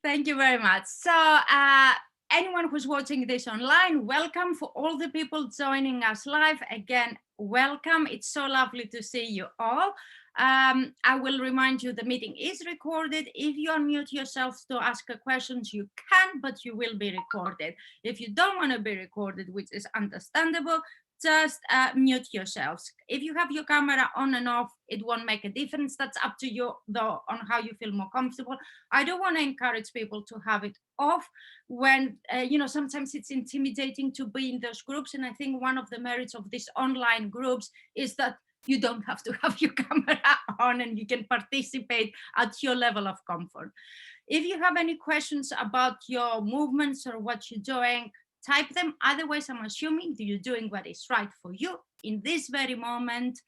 Thank you very much. So anyone who's watching this online, welcome. For all the people joining us live, again, welcome. It's so lovely to see you all. I will remind you the meeting is recorded. If you unmute yourselves to ask questions, you can, but you will be recorded. If you don't want to be recorded, which is understandable, just mute yourselves. If you have your camera on and off, it won't make a difference. That's up to you, though, on how you feel more comfortable. I don't want to encourage people to have it off when, sometimes it's intimidating to be in those groups. And I think one of the merits of these online groups is that you don't have to have your camera on and you can participate at your level of comfort. If you have any questions about your movements or what you're doing, type them. Otherwise, I'm assuming that you're doing what is right for you in this very moment.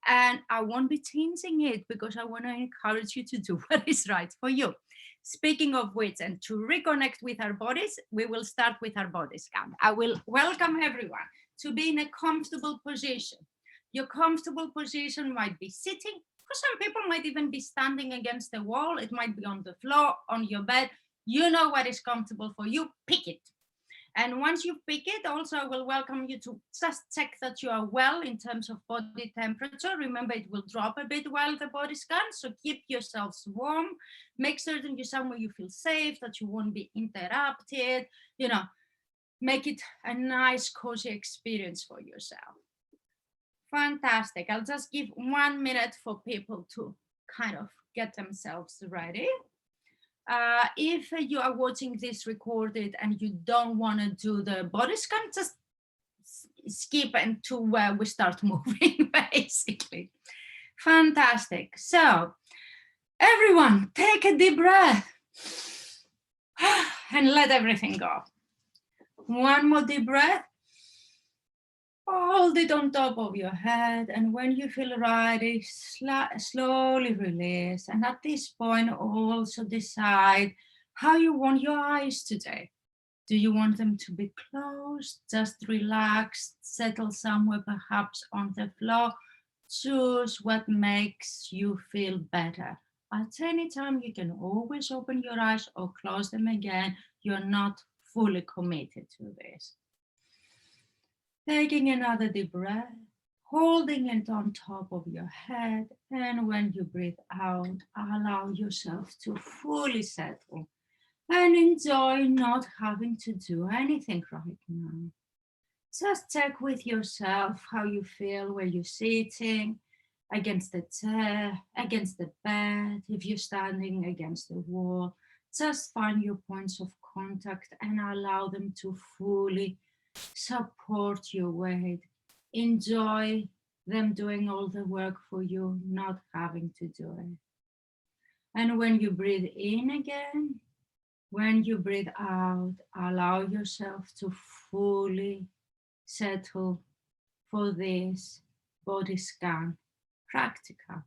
And I won't be changing it because I want to encourage you to do what is right for you. Speaking of which, and to reconnect with our bodies, we will start with our body scan. I will welcome everyone to be in a comfortable position. Your comfortable position might be sitting. For some people, might even be standing against the wall. It might be on the floor, on your bed. You know what is comfortable for you. Pick it. And once you pick it, also I will welcome you to just check that you are well in terms of body temperature. Remember, it will drop a bit while the body scans, so keep yourselves warm. Make certain you're somewhere you feel safe, that you won't be interrupted. Make it a nice, cozy experience for yourself. Fantastic. I'll just give 1 minute for people to kind of get themselves ready. If you are watching this recorded and you don't want to do the body scan, just skip into where we start moving, basically. Fantastic. So, everyone, take a deep breath and let everything go. One more deep breath. Hold it on top of your head, and when you feel ready, slowly release. And at this point, also decide how you want your eyes today. Do you want them to be closed, just relaxed, settle somewhere perhaps on the floor? Choose what makes you feel better. At any time, you can always open your eyes or close them again. You're not fully committed to this. Taking another deep breath, holding it on top of your head, and when you breathe out, allow yourself to fully settle and enjoy not having to do anything right now. Just check with yourself how you feel where you're sitting, against the chair, against the bed, if you're standing against the wall. Just find your points of contact and allow them to fully support your weight. Enjoy them doing all the work for you, not having to do it. And when you breathe in again, when you breathe out, allow yourself to fully settle for this body scan practical.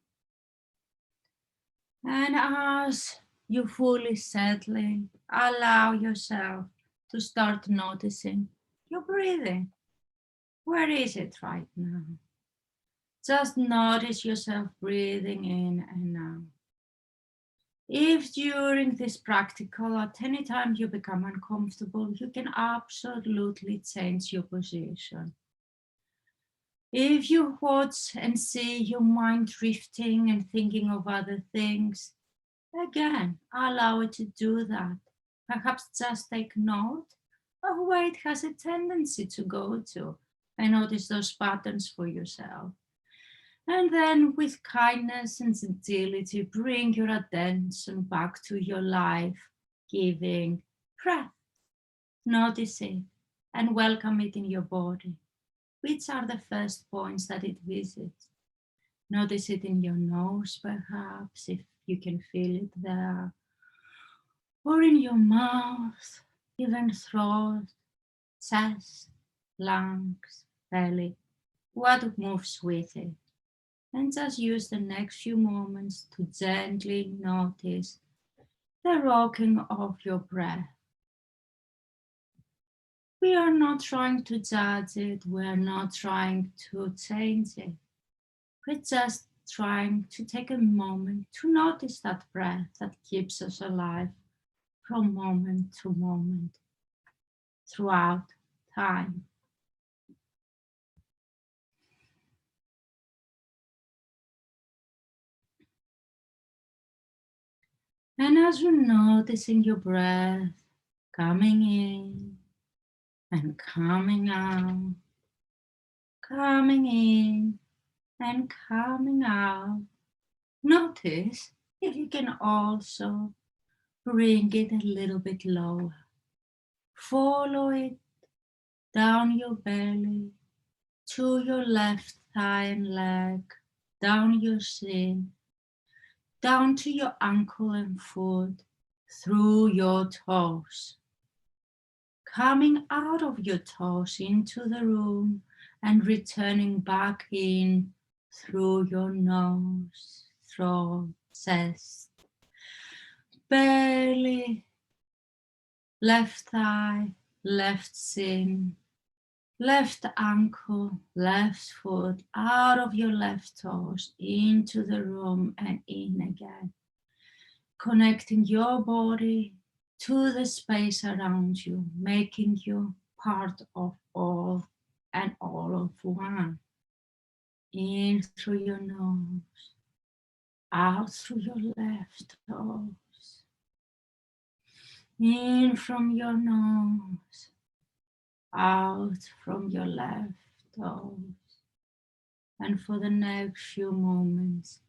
And as you fully settling, allow yourself to start noticing your breathing. Where is it right now? Just notice yourself breathing in and out. If during this practical, at any time you become uncomfortable, you can absolutely change your position. If you watch and see your mind drifting and thinking of other things, again, allow it to do that. Perhaps just take note of where it has a tendency to go to and notice those patterns for yourself. And then with kindness and gentility, bring your attention back to your life-giving breath. Notice it and welcome it in your body. Which are the first points that it visits? Notice it in your nose, perhaps, if you can feel it there. Or in your mouth, even throat, chest, lungs, belly. What moves with it? And just use the next few moments to gently notice the rocking of your breath. We are not trying to judge it. We are not trying to change it. We're just trying to take a moment to notice that breath that keeps us alive from moment to moment throughout time. And as you're noticing your breath coming in and coming out, coming in and coming out, notice if you can also bring it a little bit lower. Follow it down your belly, to your left thigh and leg, down your shin, down to your ankle and foot, through your toes. Coming out of your toes into the room and returning back in through your nose, throat, chest, belly, left thigh, left shin, left ankle, left foot, out of your left toes, into the room and in again. Connecting your body to the space around you, making you part of all and all of one. In through your nose, out through your left toes. In from your nose, out from your left toes. And for the next few moments,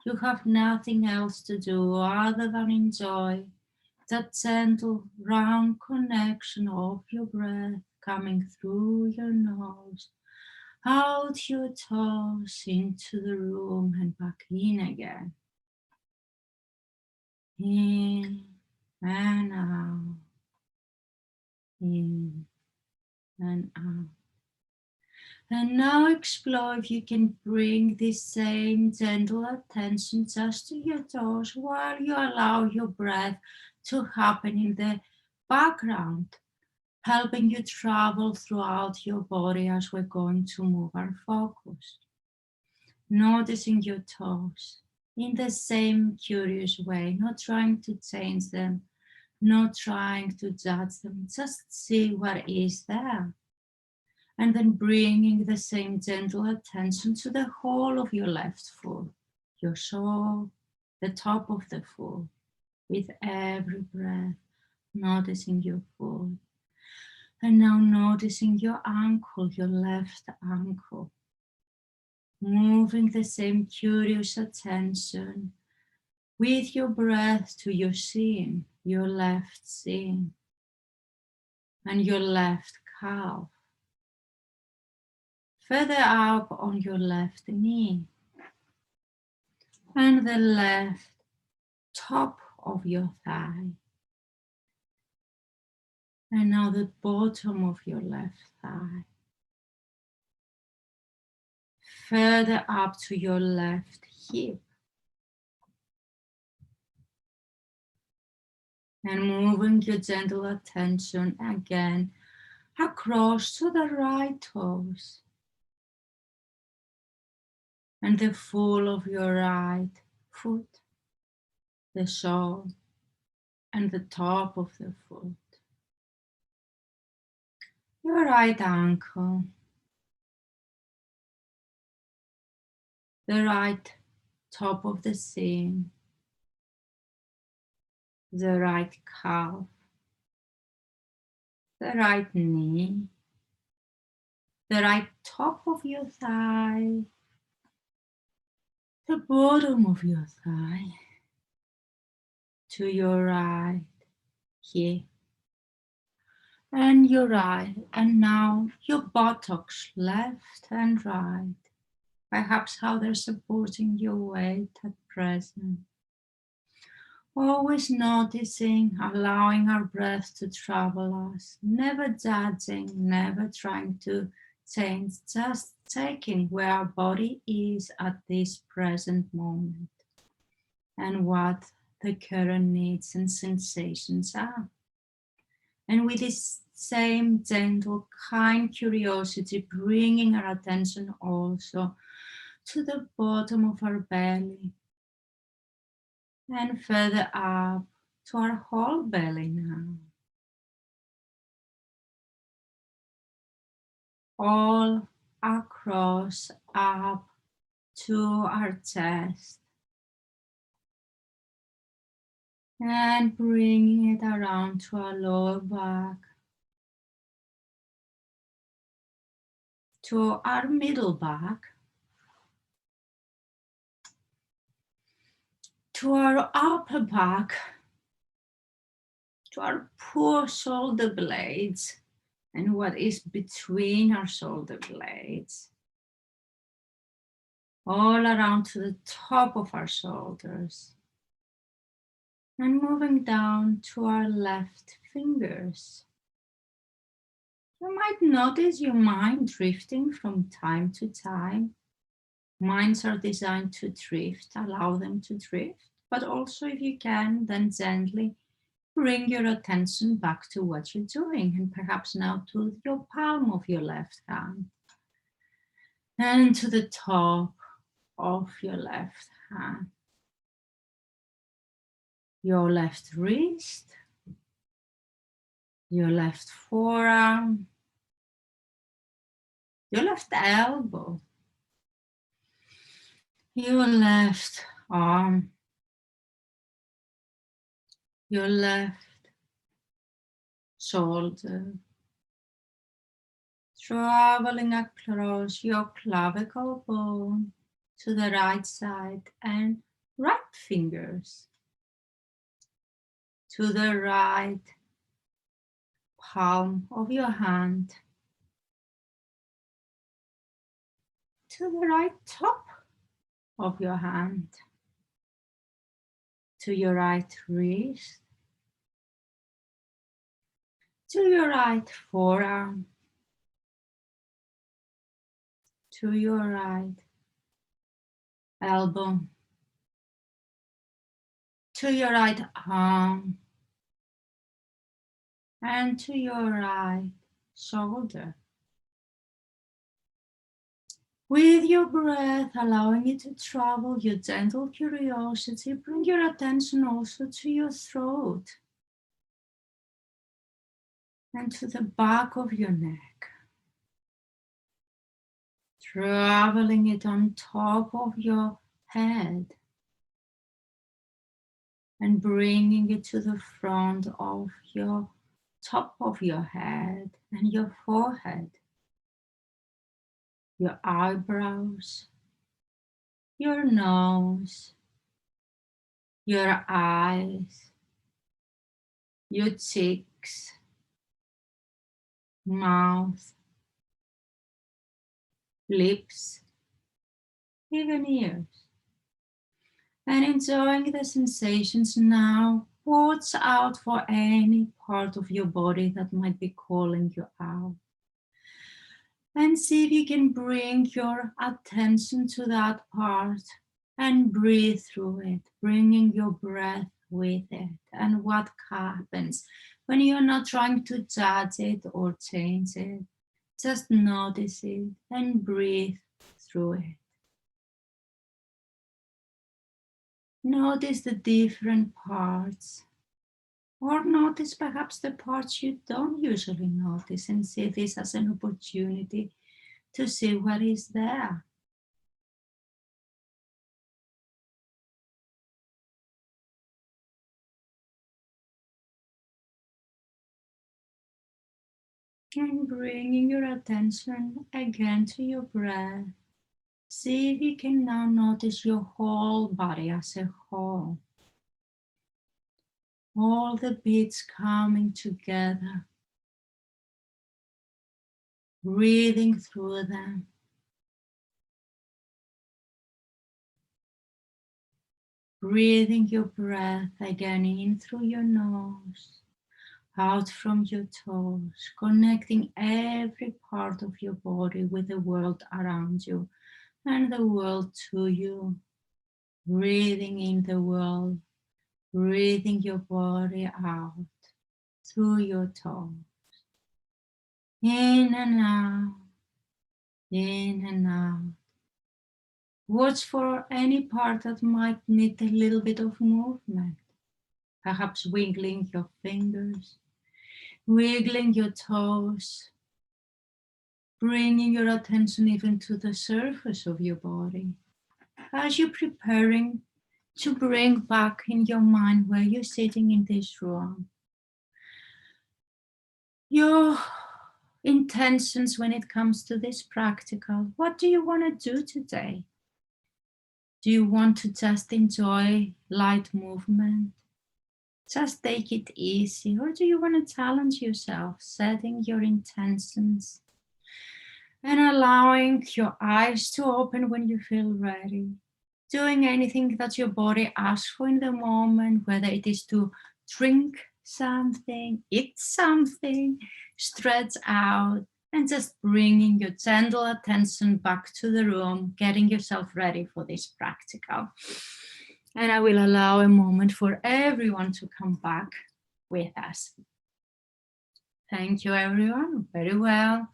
you have nothing else to do other than enjoy that gentle round connection of your breath coming through your nose, out your toes, into the room and back in again. In and out, in and out. And now explore if you can bring this same gentle attention just to your toes while you allow your breath to happen in the background, helping you travel throughout your body as we're going to move our focus. Noticing your toes in the same curious way, not trying to change them, not trying to judge them, just see what is there. And then bringing the same gentle attention to the whole of your left foot, your sole, the top of the foot, with every breath, noticing your foot. And now noticing your ankle, your left ankle, moving the same curious attention with your breath to your shin, your left shin, and your left calf. Further up on your left knee, and the left top of your thigh. And now the bottom of your left thigh. Further up to your left hip. And moving your gentle attention again across to the right toes. And the full of your right foot, the sole, and the top of the foot. Your right ankle, the right top of the shin, the right calf, the right knee, the right top of your thigh, the bottom of your thigh, to your right hip, and your right, and now your buttocks, left and right, perhaps how they're supporting your weight at present. Always noticing, allowing our breath to travel us, never judging, never trying to change, just taking where our body is at this present moment and what the current needs and sensations are. And with this same gentle, kind curiosity, bringing our attention also to the bottom of our belly and further up to our whole belly now. All across up to our chest. And bringing it around to our lower back, to our middle back, to our upper back, to our poor shoulder blades, and what is between our shoulder blades, all around to the top of our shoulders, and moving down to our left fingers. You might notice your mind drifting from time to time. Minds are designed to drift, allow them to drift, but also if you can, then gently bring your attention back to what you're doing, and perhaps now to your palm of your left hand and to the top of your left hand, your left wrist, your left forearm, your left elbow, your left arm, your left shoulder, traveling across your clavicle bone to the right side, and right fingers to the right palm of your hand, to the right top of your hand, to your right wrist, to your right forearm, to your right elbow, to your right arm, and to your right shoulder. With your breath, allowing it to travel, your gentle curiosity, bring your attention also to your throat and to the back of your neck. Traveling it on top of your head and bringing it to the front of your top of your head and your forehead, your eyebrows, your nose, your eyes, your cheeks, mouth, lips, even ears. And enjoying the sensations now, watch out for any part of your body that might be calling you out. And see if you can bring your attention to that part and breathe through it, bringing your breath with it. And what happens when you're not trying to judge it or change it, just notice it and breathe through it. Notice the different parts, or notice perhaps the parts you don't usually notice, and see this as an opportunity to see what is there. And bringing your attention again to your breath. See if you can now notice your whole body as a whole. All the beats coming together. Breathing through them. Breathing your breath again in through your nose. Out from your toes, connecting every part of your body with the world around you and the world to you. Breathing in the world, breathing your body out through your toes. In and out, in and out. Watch for any part that might need a little bit of movement. Perhaps wiggling your fingers, wiggling your toes, bringing your attention even to the surface of your body as you're preparing to bring back in your mind where you're sitting in this room your intentions when it comes to this practical. What do you want to do today? Do you want to just enjoy light movement? Just take it easy, or do you want to challenge yourself, setting your intentions and allowing your eyes to open when you feel ready? Doing anything that your body asks for in the moment, whether it is to drink something, eat something, stretch out, and just bringing your gentle attention back to the room, getting yourself ready for this practical. And I will allow a moment for everyone to come back with us. Thank you, everyone. Very well.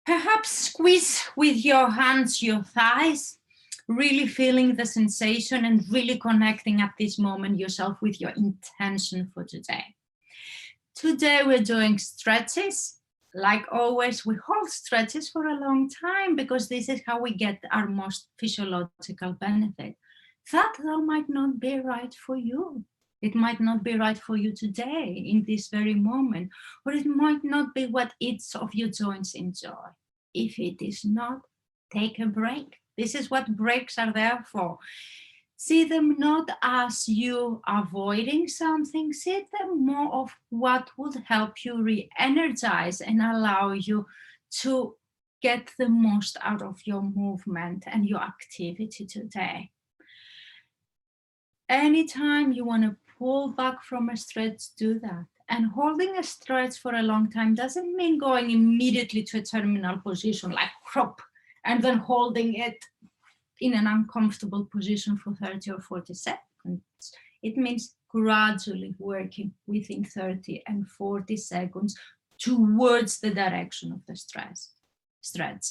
Perhaps squeeze with your hands your thighs, really feeling the sensation and really connecting at this moment yourself with your intention for today. Today we're doing stretches. Like always, we hold stretches for a long time because this is how we get our most physiological benefit. That though might not be right for you. It might not be right for you today in this very moment, or it might not be what each of your joints enjoy. If it is not, take a break. This is what breaks are there for. See them not as you avoiding something, see them more of what would help you re-energize and allow you to get the most out of your movement and your activity today. Anytime you want to pull back from a stretch, do that. And holding a stretch for a long time doesn't mean going immediately to a terminal position like crop and then holding it in an uncomfortable position for 30 or 40 seconds. It means gradually working within 30 and 40 seconds towards the direction of the stretch.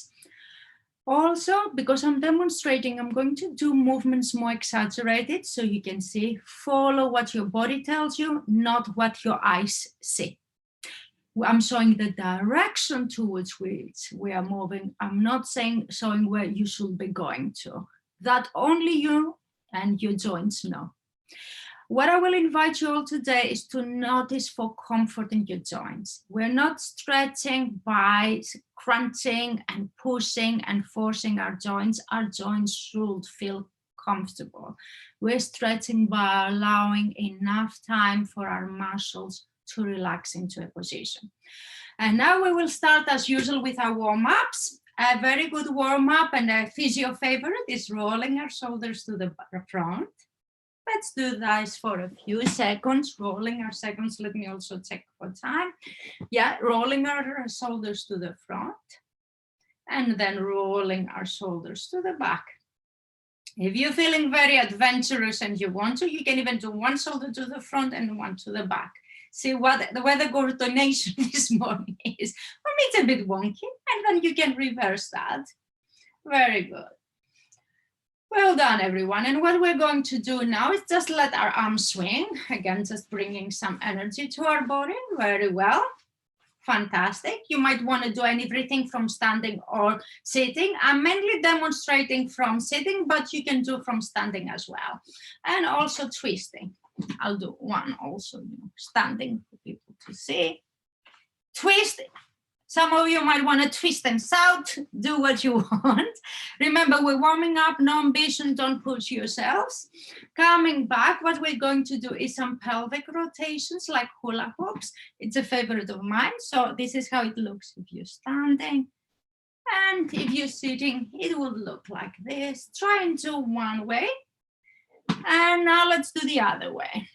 Also, because I'm demonstrating, I'm going to do movements more exaggerated so you can see, follow what your body tells you, not what your eyes see. I'm showing the direction towards which we are moving. I'm not showing where you should be going to. That only you and your joints know. What I will invite you all today is to notice for comfort in your joints. We're not stretching by crunching and pushing and forcing our joints. Our joints should feel comfortable. We're stretching by allowing enough time for our muscles to relax into a position. And now we will start as usual with our warm-ups. A very good warm-up and a physio favorite is rolling our shoulders to the front. Let's do this for a few seconds, rolling our seconds. Let me also check for time. Yeah, rolling our shoulders to the front and then rolling our shoulders to the back. If you're feeling very adventurous and you want to, you can even do one shoulder to the front and one to the back. See where the coordination this morning is. For me, it's a bit wonky, and then you can reverse that. Very good. Well done, everyone. And what we're going to do now is just let our arms swing. Again, just bringing some energy to our body. Very well. Fantastic. You might want to do everything from standing or sitting. I'm mainly demonstrating from sitting, but you can do from standing as well. And also twisting. I'll do one also, standing for people to see. Twist. Some of you might want to twist and shout, do what you want. Remember, we're warming up, no ambition, don't push yourselves. Coming back, what we're going to do is some pelvic rotations like hula hoops. It's a favorite of mine. So this is how it looks if you're standing. And if you're sitting, it would look like this. Try and do one way. And now let's do the other way.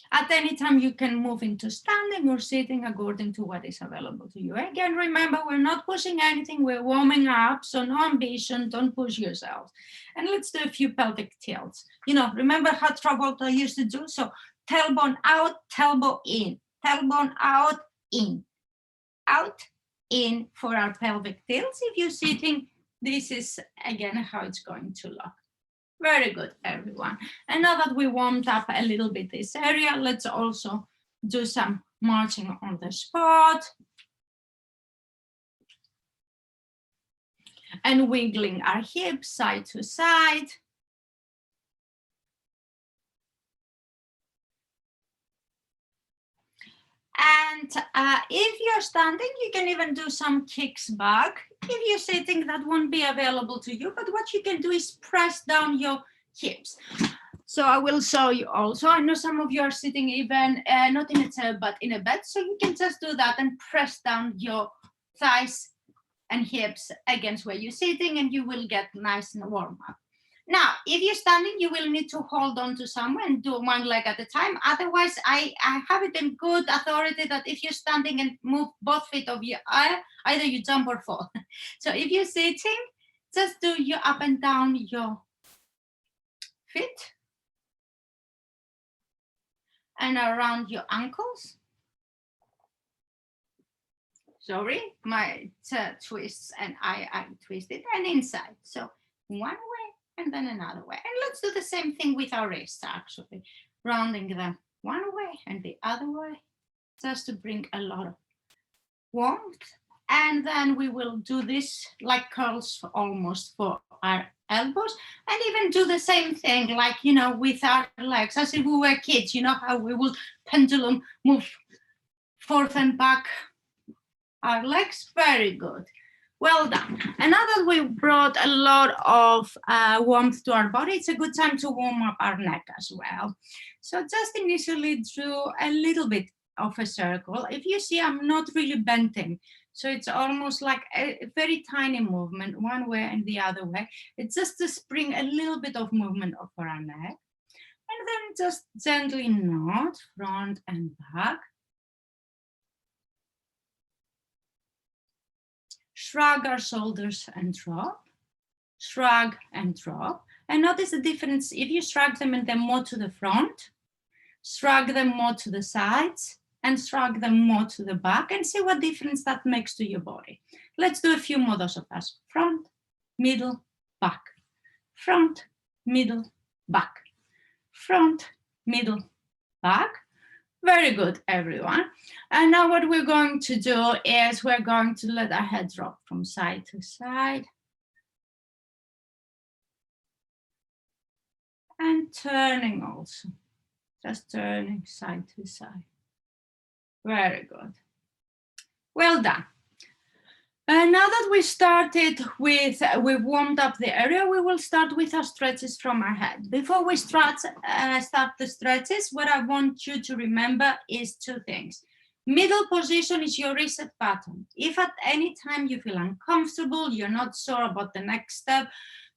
At any time, you can move into standing or sitting according to what is available to you. Again, remember, we're not pushing anything. We're warming up, so no ambition. Don't push yourselves. And let's do a few pelvic tilts. Remember how Travolta used to do? So tailbone out, tailbone in, tailbone out, in for our pelvic tilts. If you're sitting, this is, again, how it's going to look. Very good, everyone. And now that we warmed up a little bit this area, let's also do some marching on the spot. And wiggling our hips side to side. And if you're standing, you can even do some kicks back. If you're sitting, that won't be available to you, but what you can do is press down your hips. So I will show you also. I know some of you are sitting even not in a chair, but in a bed. So you can just do that and press down your thighs and hips against where you're sitting, and you will get nice and warm up. Now, if you're standing, you will need to hold on to somewhere and do one leg at a time. Otherwise, I have it in good authority that if you're standing and move both feet of your either you jump or fall. So if you're sitting, just do your up and down your feet and around your ankles. Sorry, my twists and I twisted and inside. So one way and then another way. And let's do the same thing with our wrists, actually. Rounding them one way and the other way, just to bring a lot of warmth. And then we will do this like curls almost for our elbows, and even do the same thing like, you know, with our legs, as if we were kids, you know, how we will pendulum move forth and back our legs. Very good. Well done. And now that we brought a lot of warmth to our body, it's a good time to warm up our neck as well. So just initially drew a little bit of a circle. If you see, I'm not really bending. So it's almost like a very tiny movement, one way and the other way. It's just to bring a little bit of movement over our neck. And then just gently nod front and back. Shrug our shoulders and drop, shrug and drop. And notice the difference if you shrug them and then more to the front, shrug them more to the sides, and shrug them more to the back, and see what difference that makes to your body. Let's do a few more of us. Front, middle, back. Front, middle, back. Front, middle, back. Very good, everyone. And now what we're going to do is we're going to let our head drop from side to side. And turning also, just turning side to side. Very good. Well done. And now that we started with, we've warmed up the area, we will start with our stretches from our head. Before we start the stretches, what I want you to remember is two things. Middle position is your reset button. If at any time you feel uncomfortable, you're not sure about the next step,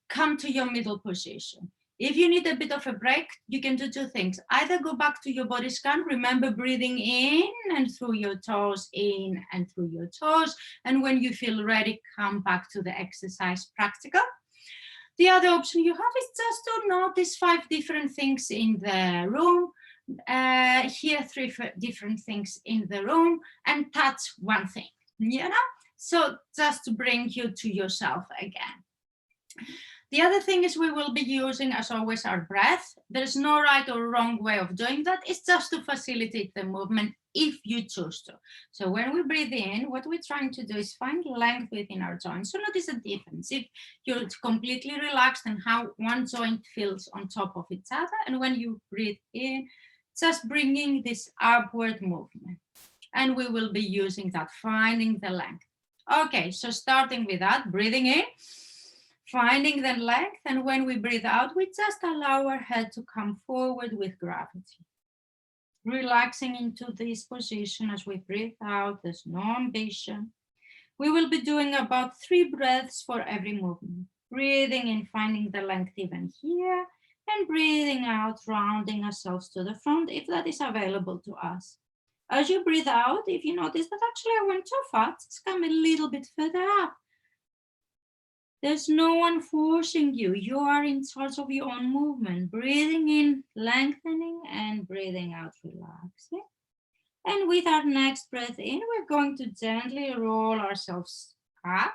come to your middle position. If you need a bit of a break, you can do two things. Either go back to your body scan, remember breathing in and through your toes, in and through your toes. And when you feel ready, come back to the exercise practical. The other option you have is just to notice 5 different things in the room, hear 3 different things in the room, and touch one thing, you know? So just to bring you to yourself again. The other thing is we will be using, as always, our breath. There's no right or wrong way of doing that. It's just to facilitate the movement if you choose to. So when we breathe in, what we're trying to do is find length within our joints. So notice the difference. If you're completely relaxed and how one joint feels on top of each other, and when you breathe in, just bringing this upward movement. And we will be using that, finding the length. Okay, so starting with that, breathing in, finding the length, and when we breathe out, we just allow our head to come forward with gravity. Relaxing into this position as we breathe out, there's no ambition. We will be doing about 3 breaths for every movement. Breathing in, finding the length even here, and breathing out, rounding ourselves to the front if that is available to us. As you breathe out, if you notice that actually I went too fast, just come a little bit further up. There's no one forcing you. You are in charge of your own movement. Breathing in, lengthening, and breathing out, relaxing. And with our next breath in, we're going to gently roll ourselves up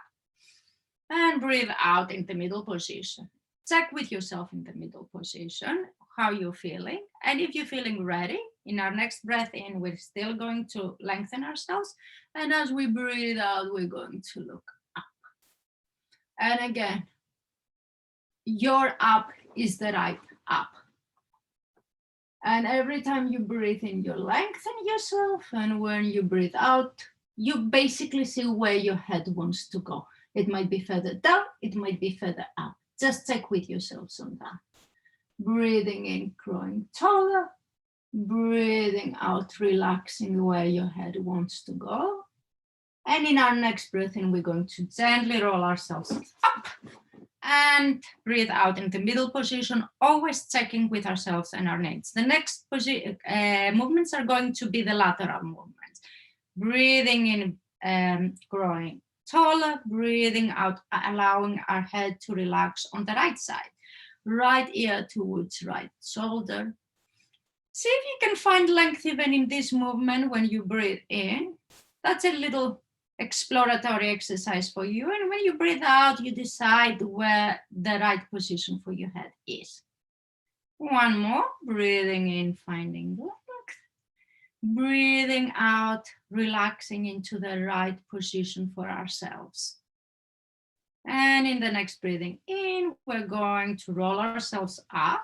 and breathe out in the middle position. check with yourself in the middle position, how you're feeling. And if you're feeling ready, in our next breath in, we're still going to lengthen ourselves. And as we breathe out, we're going to look up. And again, your up is the right up. And every time you breathe in, you lengthen yourself. And when you breathe out, you basically see where your head wants to go. It might be further down, it might be further up. Just check with yourselves on that. Breathing in, growing taller. Breathing out, relaxing where your head wants to go. And in our next breath in, we're going to gently roll ourselves up and breathe out in the middle position, always checking with ourselves and our needs. The next movements are going to be the lateral movements. Breathing in, growing taller, breathing out, allowing our head to relax on the right side. Right ear towards right shoulder. See if you can find length even in this movement when you breathe in. That's a little exploratory exercise for you. And when you breathe out, you decide where the right position for your head is. One more, breathing in, finding length. Breathing out, relaxing into the right position for ourselves. And in the next breathing in, we're going to roll ourselves up,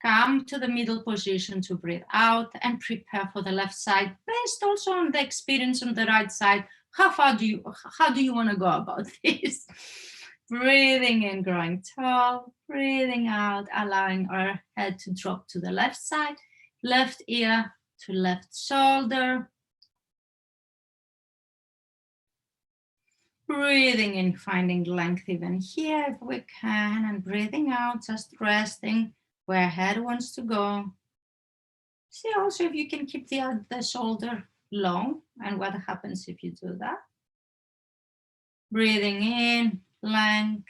come to the middle position to breathe out and prepare for the left side, based also on the experience on the right side. How do you want to go about this? Breathing in, growing tall, breathing out, allowing our head to drop to the left side, left ear to left shoulder. Breathing in, finding length even here if we can, and breathing out, just resting where head wants to go. See also if you can keep the shoulder long and what happens if you do that. Breathing in, length,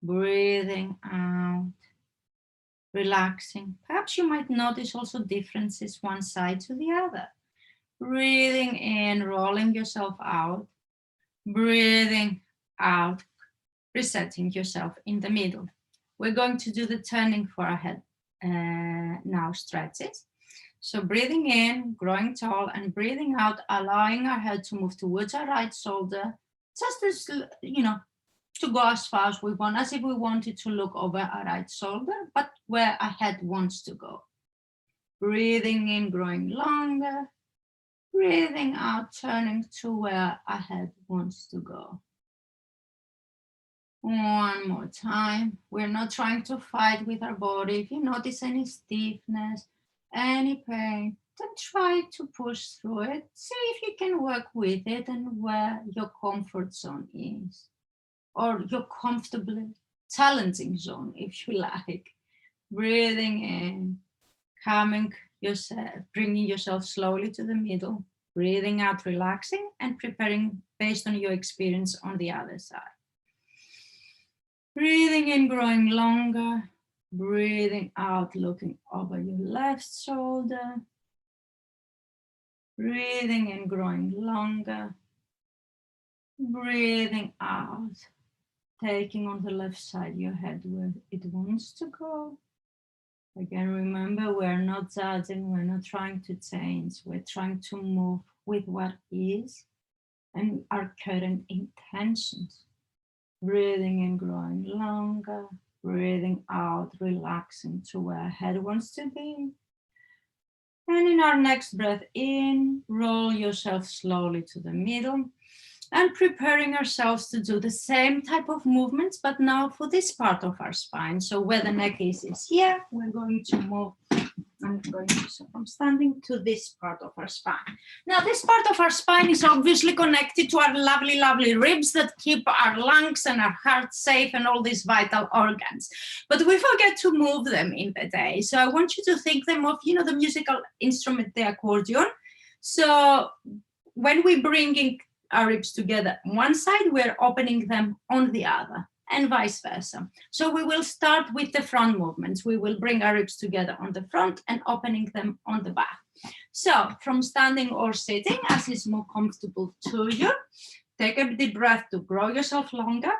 breathing out, relaxing. Perhaps you might notice also differences one side to the other. Breathing in, rolling yourself out. Breathing out, resetting yourself in the middle. We're going to do the turning for our head now stretches. So breathing in, growing tall, and breathing out, allowing our head to move towards our right shoulder, just as, to go as far as we want, as if we wanted to look over our right shoulder, but where our head wants to go. Breathing in, growing longer. Breathing out, turning to where our head wants to go. One more time. We're not trying to fight with our body. If you notice any stiffness, any pain, then try to push through it. See if you can work with it and where your comfort zone is, or your comfortable, challenging zone, if you like. Breathing in, bringing yourself slowly to the middle, breathing out, relaxing, and preparing based on your experience on the other side. Breathing in, growing longer, breathing out, looking over your left shoulder. Breathing in, growing longer, breathing out, taking on the left side your head where it wants to go. Again, remember, we're not judging, we're not trying to change, we're trying to move with what is and our current intentions. Breathing in, growing longer, breathing out, relaxing to where our head wants to be. And in our next breath in, roll yourself slowly to the middle and preparing ourselves to do the same type of movements, but now for this part of our spine. So where the neck is here, we're going to move. I'm standing to this part of our spine. Now, this part of our spine is obviously connected to our lovely, lovely ribs that keep our lungs and our heart safe and all these vital organs. But we forget to move them in the day. So I want you to think them of, the musical instrument, the accordion. So when we bring in our ribs together on one side, we're opening them on the other, and vice versa. So we will start with the front movements. We will bring our ribs together on the front and opening them on the back. So from standing or sitting, as is more comfortable to you, take a deep breath to grow yourself longer.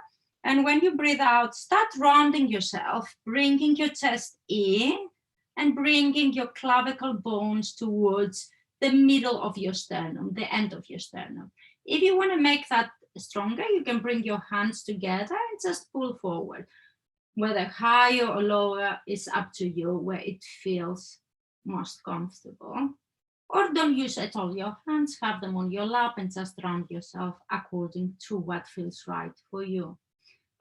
And when you breathe out, start rounding yourself, bringing your chest in and bringing your clavicle bones towards the middle of your sternum, the end of your sternum. If you want to make that stronger, you can bring your hands together and just pull forward. Whether higher or lower is up to you, where it feels most comfortable. Or don't use at all your hands, have them on your lap and just round yourself according to what feels right for you.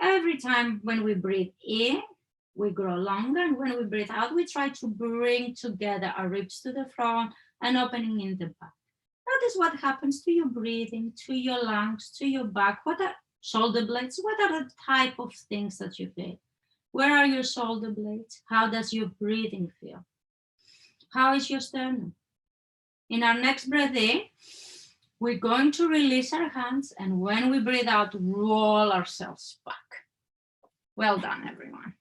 Every time when we breathe in, we grow longer, and when we breathe out, we try to bring together our ribs to the front and opening in the back. Notice what happens to your breathing, to your lungs, to your back. What are shoulder blades? What are the type of things that you feel? Where are your shoulder blades? How does your breathing feel? How is your sternum? In our next breath in, we're going to release our hands, and when we breathe out, roll ourselves back. Well done, everyone.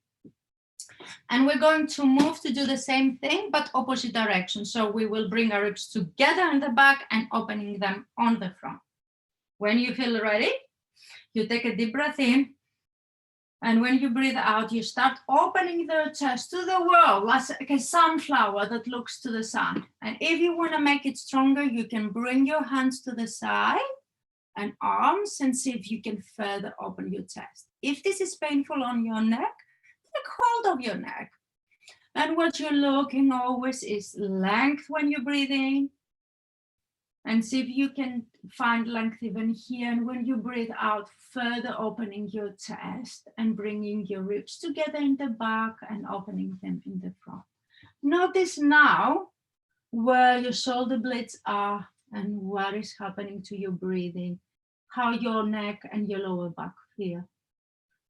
And we're going to move to do the same thing, but opposite direction. So we will bring our ribs together in the back and opening them on the front. When you feel ready, you take a deep breath in. And when you breathe out, you start opening the chest to the world, like a sunflower that looks to the sun. And if you want to make it stronger, you can bring your hands to the side and arms and see if you can further open your chest. If this is painful on your neck, take hold of your neck. And what you're looking always is length when you breathe in. And see if you can find length even here. And when you breathe out, further opening your chest and bringing your ribs together in the back and opening them in the front. Notice now where your shoulder blades are and what is happening to your breathing, how your neck and your lower back feel.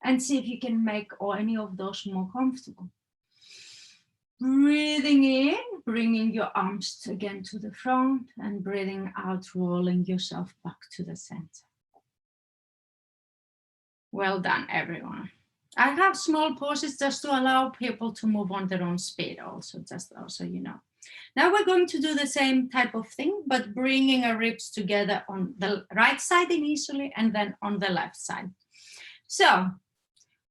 And see if you can make any of those more comfortable. Breathing in, bringing your arms again to the front, and breathing out, rolling yourself back to the center. Well done, everyone. I have small pauses just to allow people to move on their own speed also, just so you know. Now we're going to do the same type of thing, but bringing our ribs together on the right side initially and then on the left side. So,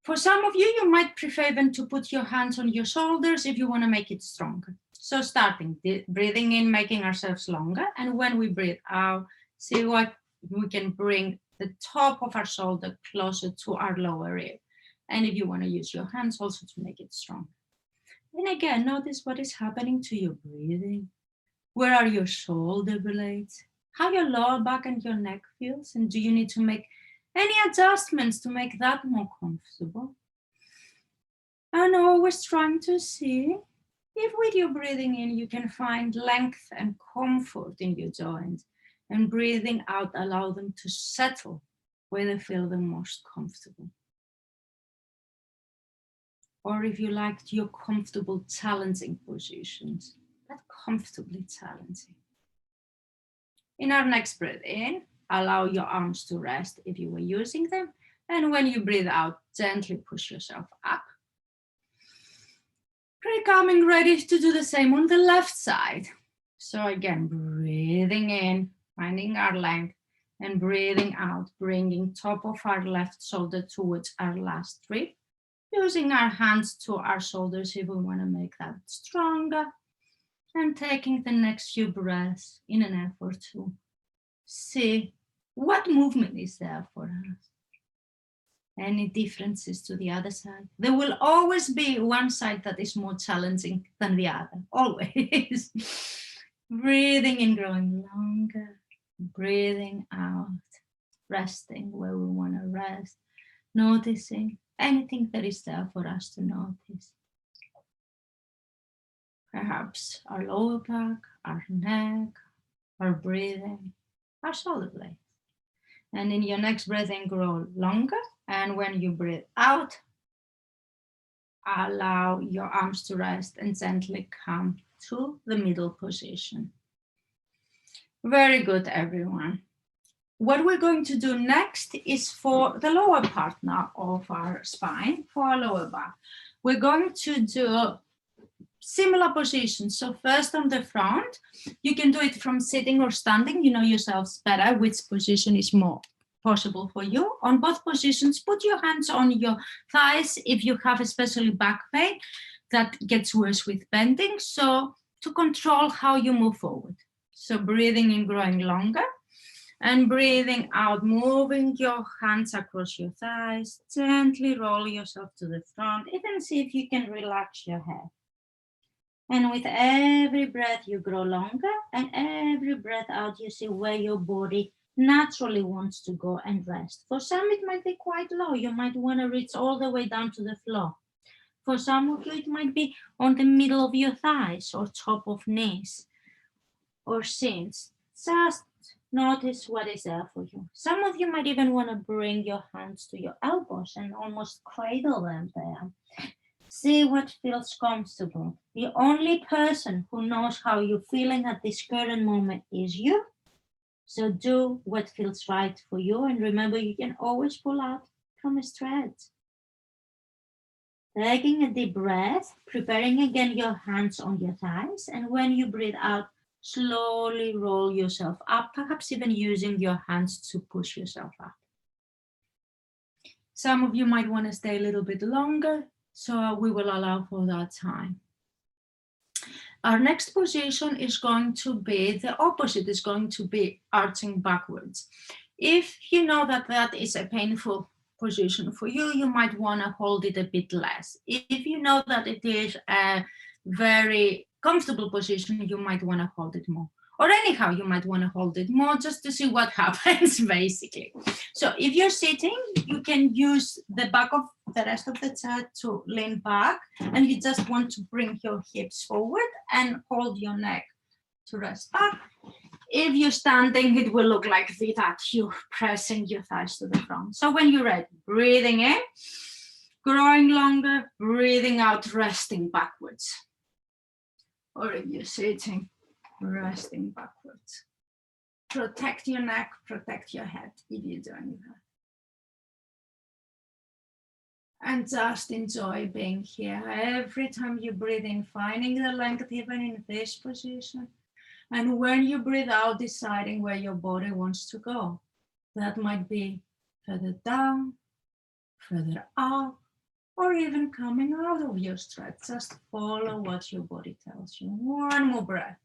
for some of you, you might prefer then to put your hands on your shoulders if you want to make it stronger. So starting, breathing in, making ourselves longer. And when we breathe out, see what we can bring the top of our shoulder closer to our lower rib. And if you want to use your hands also to make it stronger. And again, notice what is happening to your breathing. Where are your shoulder blades? How your lower back and your neck feels? And do you need to make any adjustments to make that more comfortable? And always trying to see if with your breathing in, you can find length and comfort in your joints, and breathing out, allow them to settle where they feel the most comfortable. Or if you liked your comfortable, challenging positions, but comfortably challenging. In our next breath in, allow your arms to rest if you were using them. And when you breathe out, gently push yourself up. Becoming ready to do the same on the left side. So again, breathing in, finding our length, and breathing out, bringing top of our left shoulder towards our last rib. Using our hands to our shoulders if we want to make that stronger. And taking the next few breaths in an effort to see what movement is there for us. Any differences to the other side? There will always be one side that is more challenging than the other, always. Breathing in, growing longer. Breathing out, resting where we want to rest. Noticing anything that is there for us to notice. Perhaps our lower back, our neck, our breathing, our shoulder blades. And in your next breath in, grow longer. And when you breathe out, allow your arms to rest and gently come to the middle position. Very good, everyone. What we're going to do next is for the lower part now of our spine, for our lower back. We're going to do similar positions. So first on the front, you can do it from sitting or standing. You know yourselves better which position is more possible for you. On both positions, put your hands on your thighs if you have especially back pain that gets worse with bending. So to control how you move forward. So breathing in, growing longer, and breathing out, moving your hands across your thighs. Gently roll yourself to the front. Even see if you can relax your head. And with every breath, you grow longer, and every breath out, you see where your body naturally wants to go and rest. For some, it might be quite low. You might want to reach all the way down to the floor. For some of you, it might be on the middle of your thighs or top of knees or shins. Just notice what is there for you. Some of you might even want to bring your hands to your elbows and almost cradle them there. See what feels comfortable. The only person who knows how you're feeling at this current moment is you. So do what feels right for you. And remember, you can always pull out from a stretch. Taking a deep breath, preparing again your hands on your thighs. And when you breathe out, slowly roll yourself up, perhaps even using your hands to push yourself up. Some of you might want to stay a little bit longer, so we will allow for that time. Our next position is going to be the opposite, is going to be arching backwards. If you know that that is a painful position for you, you might want to hold it a bit less. If you know that it is a very comfortable position, you might want to hold it more. Or anyhow, you might want to hold it more just to see what happens, basically. So if you're sitting, you can use the back of the rest of the chair to lean back, and you just want to bring your hips forward and hold your neck to rest back. If you're standing, it will look like that, you're pressing your thighs to the front. So when you're ready, breathing in, growing longer, breathing out, resting backwards. Or if you're sitting, resting backwards. Protect your neck, protect your head if you're doing that. And just enjoy being here. Every time you breathe in, finding the length even in this position. And when you breathe out, deciding where your body wants to go. That might be further down, further up, or even coming out of your stretch. Just follow what your body tells you. One more breath.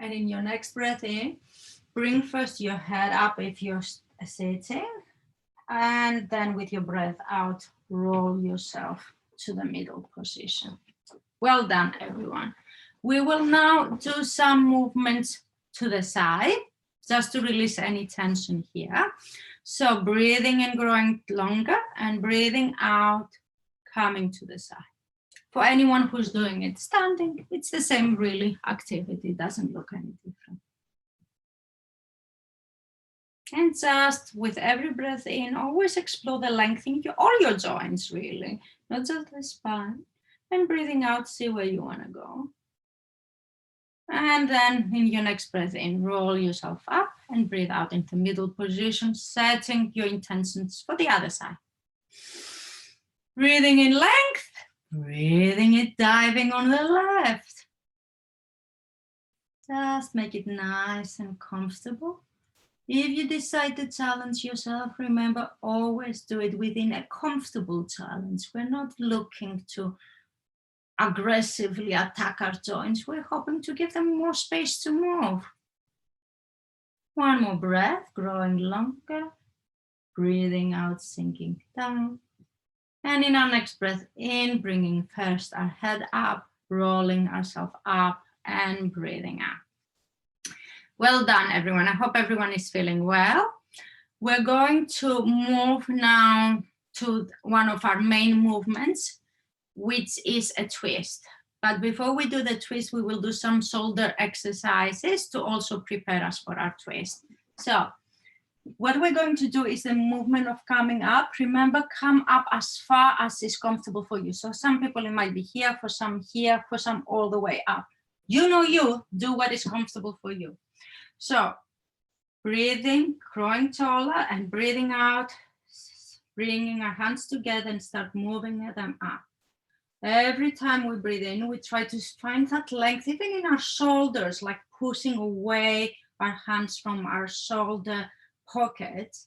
And in your next breath in, bring first your head up if you're sitting, and then with your breath out, roll yourself to the middle position. Well done, everyone. We will now do some movements to the side, just to release any tension here. So breathing in, growing longer, and breathing out, coming to the side. For anyone who's doing it standing, it's the same really activity, it doesn't look any different. And just with every breath in, always explore the lengthening all your joints really, not just the spine. And breathing out, see where you want to go. And then in your next breath in, roll yourself up and breathe out into middle position, setting your intentions for the other side. Breathing in length, breathing it, diving on the left. Just make it nice and comfortable. If you decide to challenge yourself, remember, always do it within a comfortable challenge. We're not looking to aggressively attack our joints. We're hoping to give them more space to move. One more breath, growing longer, breathing out, sinking down. And in our next breath in, bringing first our head up, rolling ourselves up and breathing out. Well done, everyone. I hope everyone is feeling well. We're going to move now to one of our main movements, which is a twist. But before we do the twist, we will do some shoulder exercises to also prepare us for our twist. So what we're going to do is the movement of coming up. Remember, come up as far as is comfortable for you. So some people, it might be here, for some all the way up. You know you, do what is comfortable for you. So breathing, growing taller, and breathing out, bringing our hands together and start moving them up. Every time we breathe in, we try to find that length, even in our shoulders, like pushing away our hands from our shoulder pockets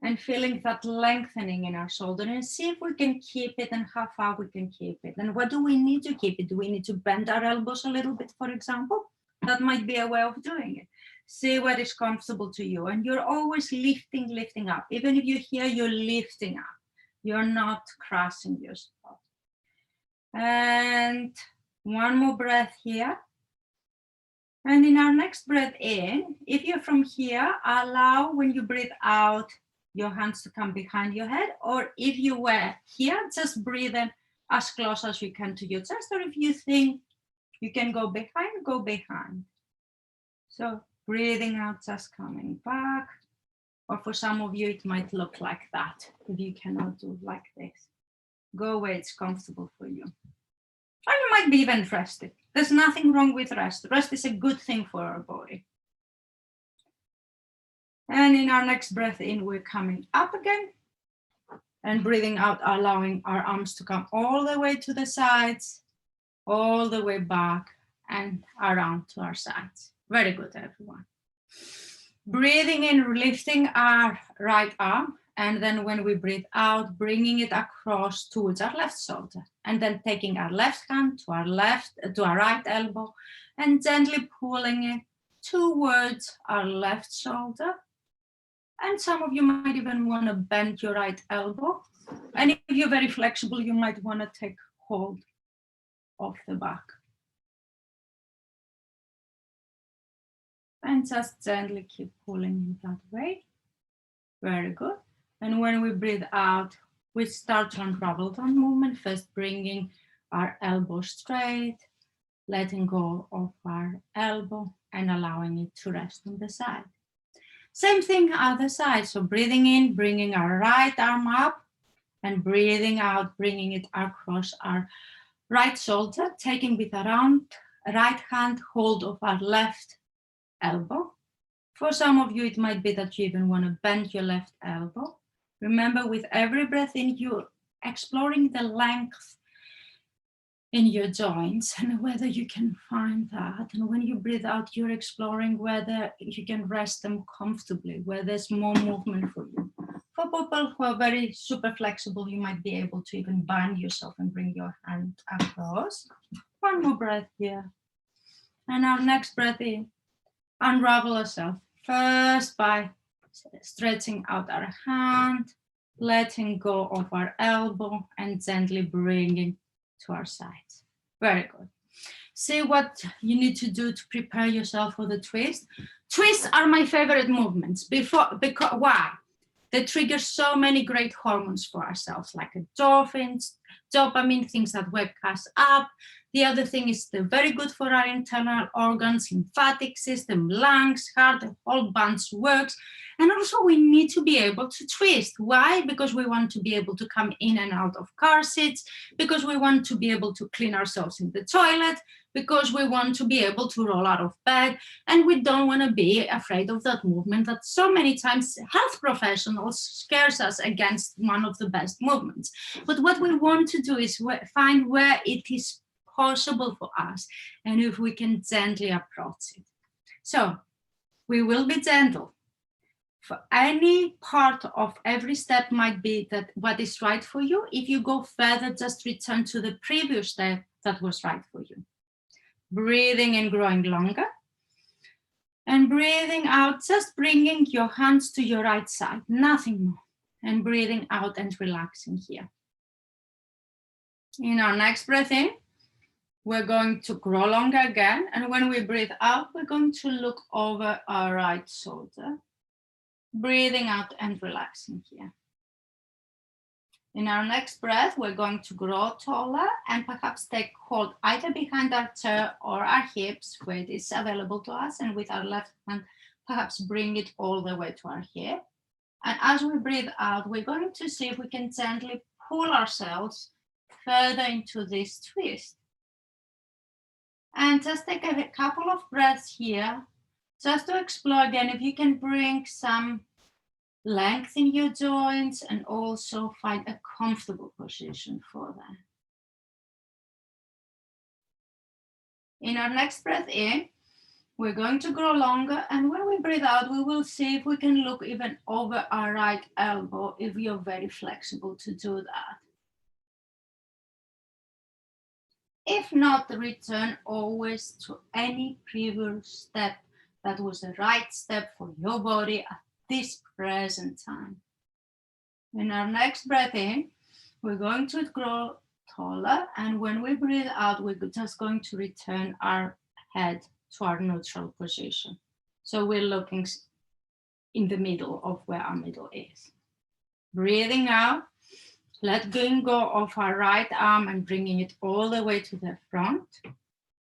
and feeling that lengthening in our shoulder, and see if we can keep it and how far we can keep it. And what do we need to keep it? Do we need to bend our elbows a little bit, for example? That might be a way of doing it. See what is comfortable to you. And you're always lifting up. Even if you hear you're lifting up, you're not crashing your spot. And one more breath here. And in our next breath in, if you're from here, allow when you breathe out, your hands to come behind your head, or if you were here, just breathe in as close as you can to your chest, or if you think you can go behind, go behind. So breathing out, just coming back, or for some of you, it might look like that, if you cannot do like this. Go where it's comfortable for you. Or you might be even rested. There's nothing wrong with rest. Rest is a good thing for our body. And in our next breath in, we're coming up again and breathing out, allowing our arms to come all the way to the sides, all the way back and around to our sides. Very good, everyone. Breathing in, lifting our right arm, and then when we breathe out, bringing it across towards our left shoulder, and then taking our left hand to our right elbow and gently pulling it towards our left shoulder. And some of you might even want to bend your right elbow. And if you're very flexible, you might want to take hold of the back. And just gently keep pulling in that way. Very good. And when we breathe out, we start to unravel that movement, first bringing our elbow straight, letting go of our elbow and allowing it to rest on the side. Same thing other side. So breathing in, bringing our right arm up, and breathing out, bringing it across our right shoulder, taking with our right hand hold of our left elbow. For some of you, it might be that you even want to bend your left elbow. Remember, with every breath in, you're exploring the length in your joints and whether you can find that. And when you breathe out, you're exploring whether you can rest them comfortably, where there's more movement for you. For people who are very super flexible, you might be able to even bind yourself and bring your hand across. One more breath here. And our next breath in, unravel ourselves. First by stretching out our hand, letting go of our elbow and gently bringing to our sides. Very good. See what you need to do to prepare yourself for the twist. Twists are my favorite movements. Because why? They trigger so many great hormones for ourselves, like endorphins, dopamine, things that wake us up. The other thing is they're very good for our internal organs, lymphatic system, lungs, heart, the whole bunch works. And also we need to be able to twist. Why? Because we want to be able to come in and out of car seats, because we want to be able to clean ourselves in the toilet, because we want to be able to roll out of bed, and we don't want to be afraid of that movement that so many times health professionals scares us against one of the best movements. But what we want to do is find where it is possible for us and if we can gently approach it. So we will be gentle. For any part of every step might be that what is right for you. If you go further, just return to the previous step that was right for you. Breathing and growing longer. And breathing out, just bringing your hands to your right side, nothing more. And breathing out and relaxing here. In our next breath in, we're going to grow longer again. And when we breathe out, we're going to look over our right shoulder. Breathing out and relaxing here. In our next breath, we're going to grow taller and perhaps take hold either behind our chair or our hips where it is available to us, and with our left hand, perhaps bring it all the way to our hip. And as we breathe out, we're going to see if we can gently pull ourselves further into this twist. And just take a couple of breaths here, just to explore again if you can bring some length in your joints and also find a comfortable position for that. In our next breath in, we're going to grow longer, and when we breathe out, we will see if we can look even over our right elbow if you're very flexible to do that. If not, return always to any previous step that was the right step for your body at this present time. In our next breath in, we're going to grow taller, and when we breathe out, we're just going to return our head to our neutral position. So we're looking in the middle of where our middle is. Breathing out, letting go of our right arm and bringing it all the way to the front.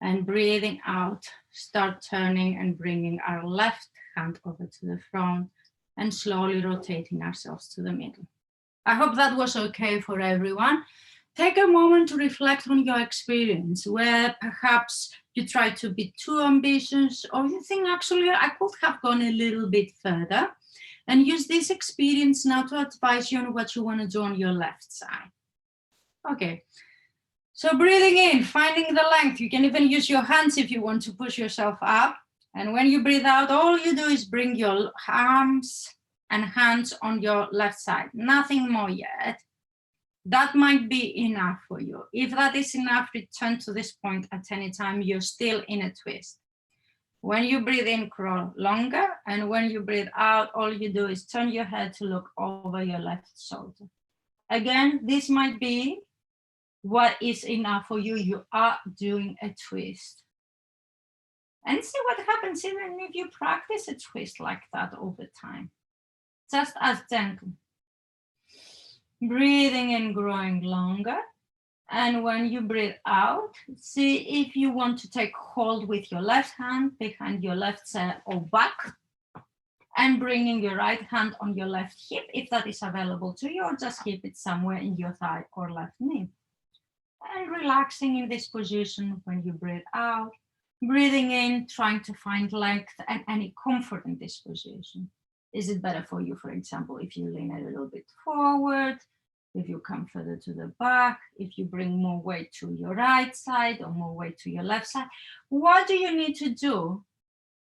And breathing out, start turning and bringing our left hand over to the front and slowly rotating ourselves to the middle. I hope that was okay for everyone. Take a moment to reflect on your experience, where perhaps you try to be too ambitious, or you think actually I could have gone a little bit further, and use this experience now to advise you on what you want to do on your left side. Okay, so breathing in, finding the length. You can even use your hands if you want to push yourself up. And when you breathe out, all you do is bring your arms and hands on your left side, nothing more yet. That might be enough for you. If that is enough, return to this point at any time. You're still in a twist. When you breathe in, grow longer. And when you breathe out, all you do is turn your head to look over your left shoulder. Again, this might be what is enough for you. You are doing a twist. And see what happens even if you practice a twist like that over time. Just as gentle. Breathing in, growing longer. And when you breathe out, see if you want to take hold with your left hand behind your left side or back, and bringing your right hand on your left hip, if that is available to you, or just keep it somewhere in your thigh or left knee. And relaxing in this position when you breathe out. Breathing in, trying to find length and any comfort in this position. Is it better for you, for example, if you lean a little bit forward, if you come further to the back, if you bring more weight to your right side or more weight to your left side? What do you need to do?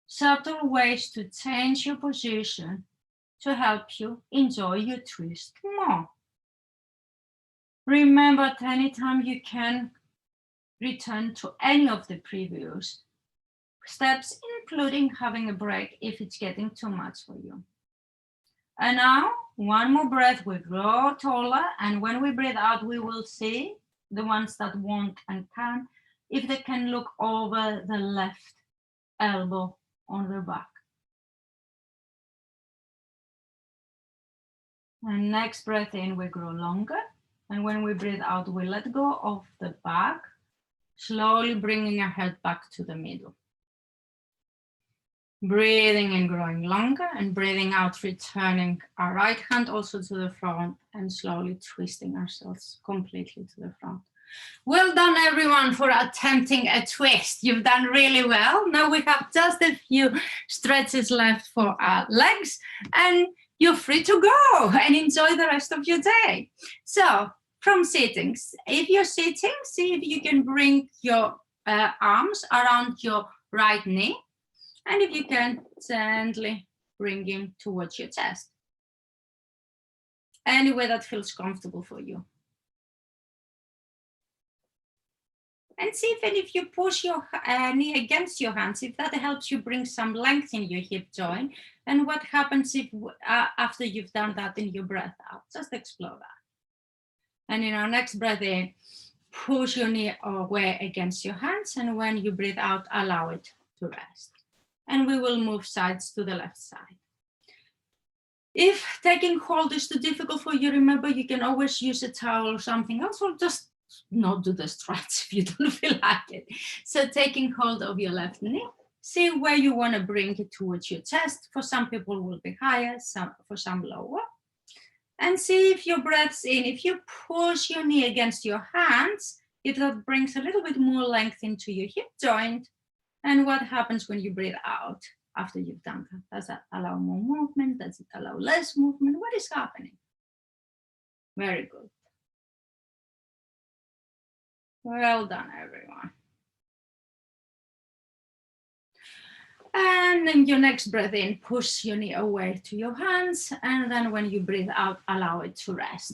Subtle ways to change your position to help you enjoy your twist more. Remember, at any time you can return to any of the previous steps, including having a break if it's getting too much for you. And now, one more breath, we grow taller, and when we breathe out, we will see the ones that want and can, if they can look over the left elbow on their back. And next breath in, we grow longer, and when we breathe out, we let go of the back, slowly bringing our head back to the middle. Breathing in, growing longer, and breathing out, returning our right hand also to the front and slowly twisting ourselves completely to the front. Well done, everyone, for attempting a twist. You've done really well. Now we have just a few stretches left for our legs, and you're free to go and enjoy the rest of your day. So from sitting, if you're sitting, see if you can bring your arms around your right knee. And if you can, gently bring him towards your chest. Any way that feels comfortable for you. And see if you push your knee against your hands, if that helps you bring some length in your hip joint. And what happens if after you've done that in your breath out. Just explore that. And in our next breath in, push your knee away against your hands. And when you breathe out, allow it to rest. And we will move sides to the left side. If taking hold is too difficult for you, remember you can always use a towel or something else, or just not do the stretch if you don't feel like it. So taking hold of your left knee, see where you want to bring it towards your chest. For some people will be higher, for some lower. And see if your breath's in, if you push your knee against your hands, if that brings a little bit more length into your hip joint. And what happens when you breathe out after you've done that? Does that allow more movement? Does it allow less movement? What is happening? Very good. Well done, everyone. And then your next breath in, push your knee away to your hands. And then when you breathe out, allow it to rest.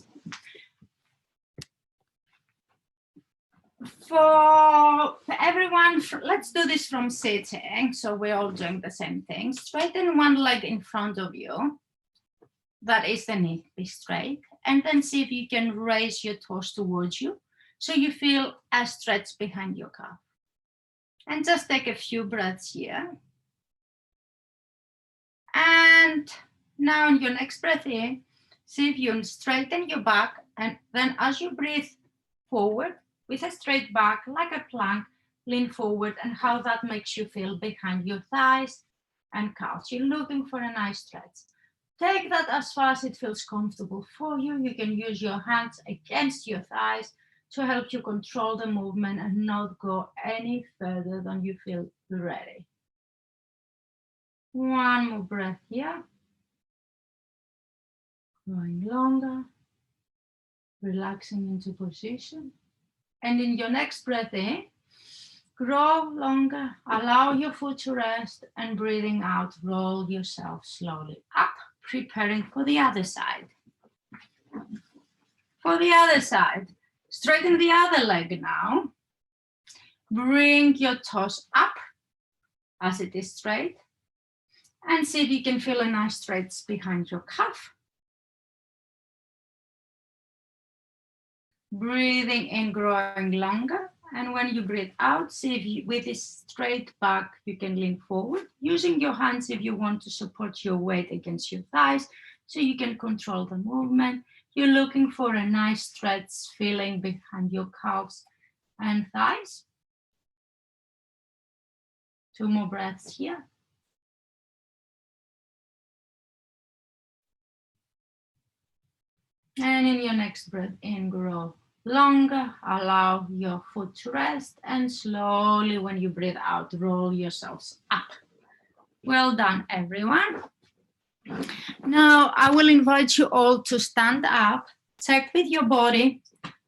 For everyone, let's do this from sitting. So we're all doing the same thing. Straighten one leg in front of you. That is the knee, be straight. And then see if you can raise your toes towards you. So you feel a stretch behind your calf. And just take a few breaths here. And now on your next breath in, see if you can straighten your back. And then as you breathe forward with a straight back, like a plank, lean forward, and how that makes you feel behind your thighs and calves. You're looking for a nice stretch. Take that as far as it feels comfortable for you. You can use your hands against your thighs to help you control the movement and not go any further than you feel ready. One more breath here. Going longer, relaxing into position. And in your next breath in, grow longer, allow your foot to rest, and breathing out, roll yourself slowly up, preparing for the other side. For the other side, straighten the other leg now. Bring your toes up as it is straight. And see if you can feel a nice stretch behind your calf. Breathing in, growing longer. And when you breathe out, see if you, with this straight back, you can lean forward, using your hands if you want to support your weight against your thighs, so you can control the movement. You're looking for a nice stretch feeling behind your calves and thighs. 2 more breaths here. And in your next breath in, grow longer, allow your foot to rest, and slowly when you breathe out, roll yourselves up. Well done, everyone. Now I will invite you all to stand up, check with your body,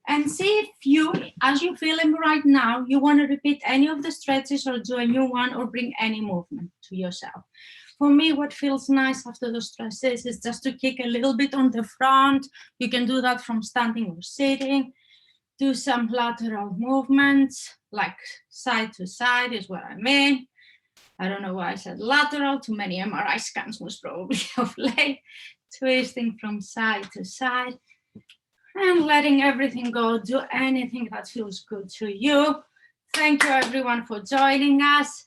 and see if you, as you're feeling right now, you want to repeat any of the stretches or do a new one or bring any movement to yourself. For me, what feels nice after the stretches is just to kick a little bit on the front. You can do that from standing or sitting. Do some lateral movements, like side to side is what I mean. I don't know why I said lateral. Too many MRI scans was probably of late. Twisting from side to side and letting everything go. Do anything that feels good to you. Thank you everyone for joining us.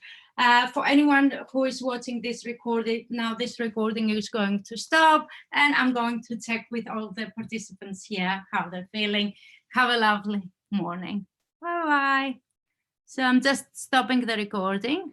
For anyone who is watching this recording, now this recording is going to stop and I'm going to check with all the participants here how they're feeling. Have a lovely morning. Bye-bye. So I'm just stopping the recording.